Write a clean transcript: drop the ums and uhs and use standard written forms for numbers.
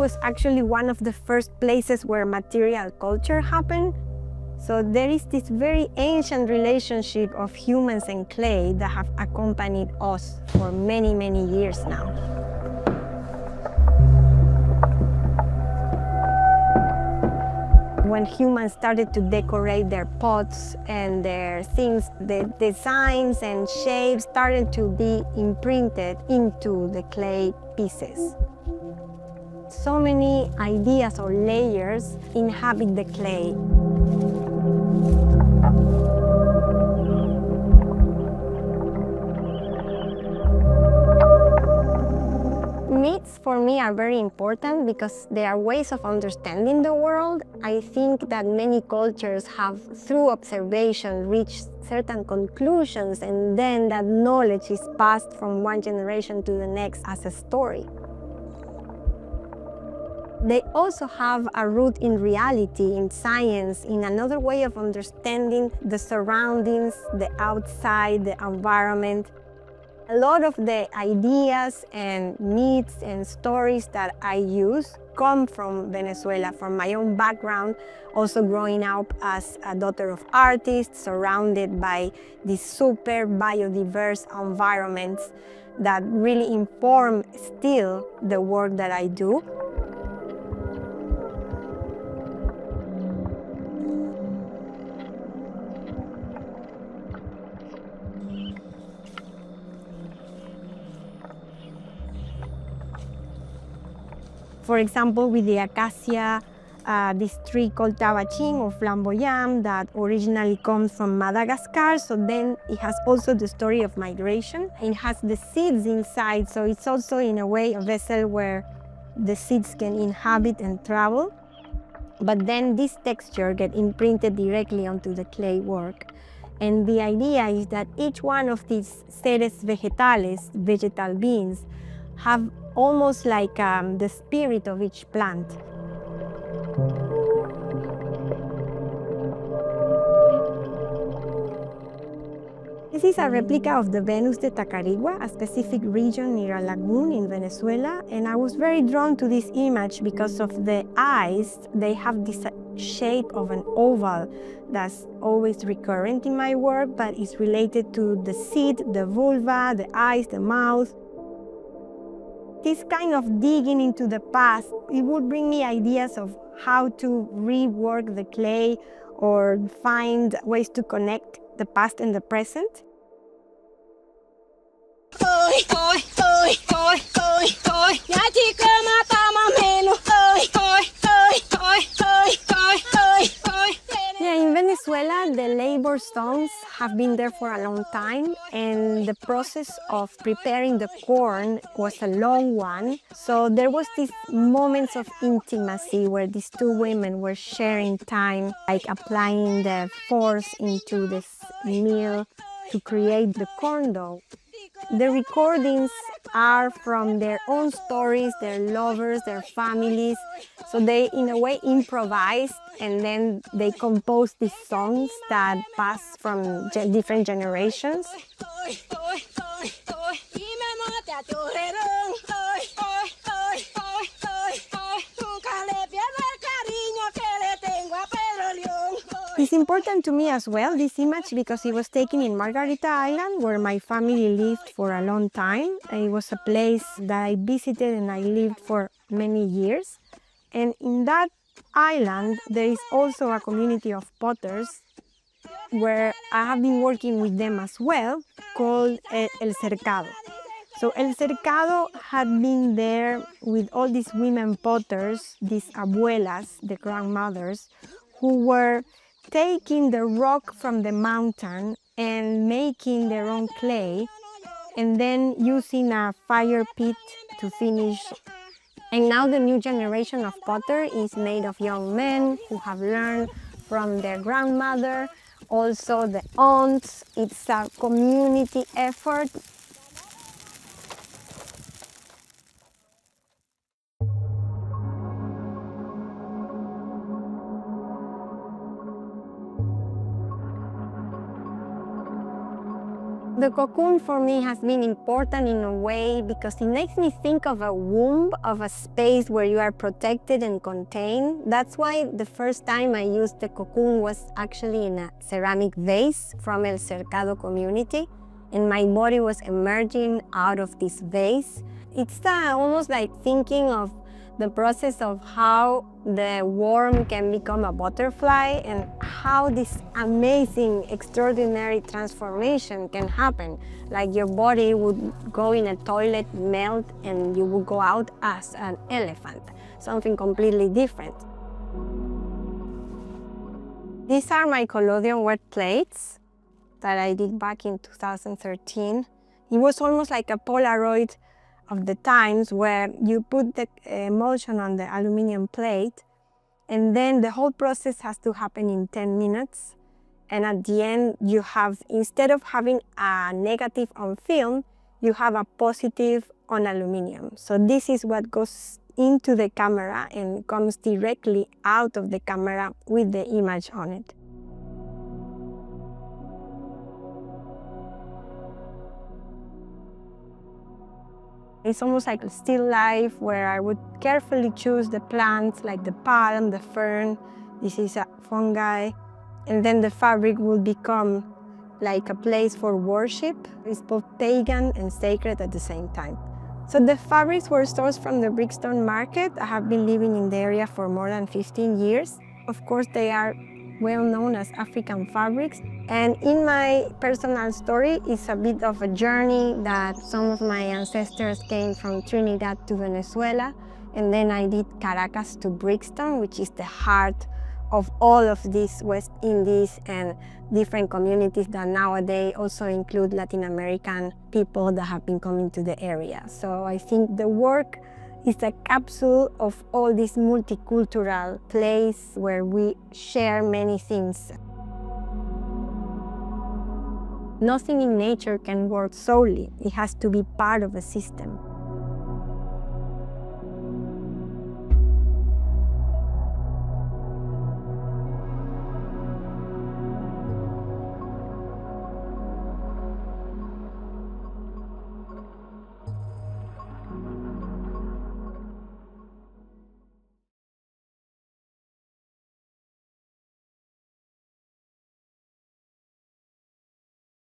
was actually one of the first places where material culture happened. So there is this very ancient relationship of humans and clay that have accompanied us for many, many years now. When humans started to decorate their pots and their things, the designs and shapes started to be imprinted into the clay pieces. So many ideas or layers inhabit the clay. Myths for me are very important because they are ways of understanding the world. I think that many cultures have, through observation, reached certain conclusions, and then that knowledge is passed from one generation to the next as a story. They also have a root in reality, in science, in another way of understanding the surroundings, the outside, the environment. A lot of the ideas and myths and stories that I use come from Venezuela, from my own background, also growing up as a daughter of artists, surrounded by these super biodiverse environments that really inform still the work that I do. For example, with the acacia, this tree called tabaching or flamboyant that originally comes from Madagascar. So then it has also the story of migration. It has the seeds inside, so it's also in a way a vessel where the seeds can inhabit and travel. But then this texture gets imprinted directly onto the clay work. And the idea is that each one of these seres vegetales, vegetal beings, have almost like the spirit of each plant. This is a replica of the Venus de Tacarigua, a specific region near a lagoon in Venezuela, and I was very drawn to this image because of the eyes. They have this shape of an oval that's always recurrent in my work, but it's related to the seed, the vulva, the eyes, the mouth. This kind of digging into the past, it would bring me ideas of how to rework the clay or find ways to connect the past and the present. Yeah, in Venezuela, the labor songs have been there for a long time, and the process of preparing the corn was a long one. So there was these moments of intimacy where these two women were sharing time, like applying the force into this meal to create the corn dough. The recordings are from their own stories, their lovers, their families. So they, in a way, improvised, and then they composed these songs that pass from different generations. It's important to me as well, this image, because it was taken in Margarita Island, where my family lived for a long time. It was a place that I visited and I lived for many years. And in that island, there is also a community of potters where I have been working with them as well, called El Cercado. So El Cercado had been there with all these women potters, these abuelas, the grandmothers, who were taking the rock from the mountain and making their own clay, and then using a fire pit to finish. And now the new generation of potter is made of young men who have learned from their grandmother, also the aunts. It's a community effort. The cocoon for me has been important in a way because it makes me think of a womb, of a space where you are protected and contained. That's why the first time I used the cocoon was actually in a ceramic vase from El Cercado community, and my body was emerging out of this vase. It's almost like thinking of the process of how the worm can become a butterfly and how this amazing, extraordinary transformation can happen. Like your body would go in a toilet, melt, and you would go out as an elephant, something completely different. These are my collodion wet plates that I did back in 2013. It was almost like a Polaroid of the times where you put the emulsion on the aluminum plate, and then the whole process has to happen in 10 minutes. And at the end, you have, instead of having a negative on film, you have a positive on aluminum. So this is what goes into the camera and comes directly out of the camera with the image on it. It's almost like a still life where I would carefully choose the plants like the palm, the fern, this is a fungi, and then the fabric will become like a place for worship. It's both pagan and sacred at the same time. So the fabrics were sourced from the Brixton market. I have been living in the area for more than 15 years. Of course, they are well known as African fabrics. And in my personal story, it's a bit of a journey that some of my ancestors came from Trinidad to Venezuela, and then I did Caracas to Brixton, which is the heart of all of these West Indies and different communities that nowadays also include Latin American people that have been coming to the area. So I think the work is a capsule of all this multicultural place where we share many things. Nothing in nature can work solely. It has to be part of a system.